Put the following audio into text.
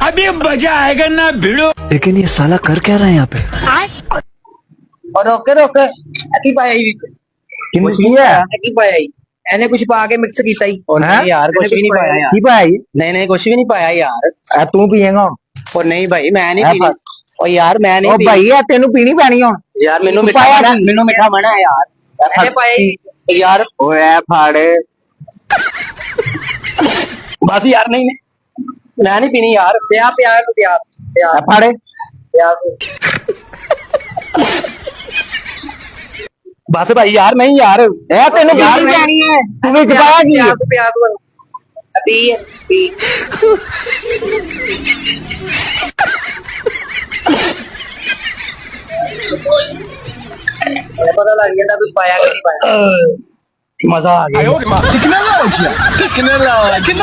अभी मजा आएगा ना भिड़ो। लेकिन ये साला कर क्या रहा है यहाँ पे? और रोके रोके की पाया ही किन्ने की है? की पाया ही एने कुछ पा के मिक्स कीता ही और नहीं यार कुछ भी नहीं पाया यार की भाई नहीं नहीं कुछ भी नहीं पाया यार तू पिएगा और नहीं भाई मैं नहीं है पीनी और यार मैं नहीं ओ पीनी भाई तेन पीनी पैनी हुन यार मेनू तू मिठा पाया मना की? मेनू मिठा मना है यार मैंने पाया ही यार ओए फाड़े बस यार नहीं मैं नहीं पीनी यार प्यार प्यार प्यार प्यार फाड़े प्यार बस भाई यार नहीं यार ए तेन पीनी पैनी है तू विच पाया की प्यार प्यार पी पी पता लग गया था कुछ पाया कि नहीं पाया मजा आ गया टेक्नोलॉजी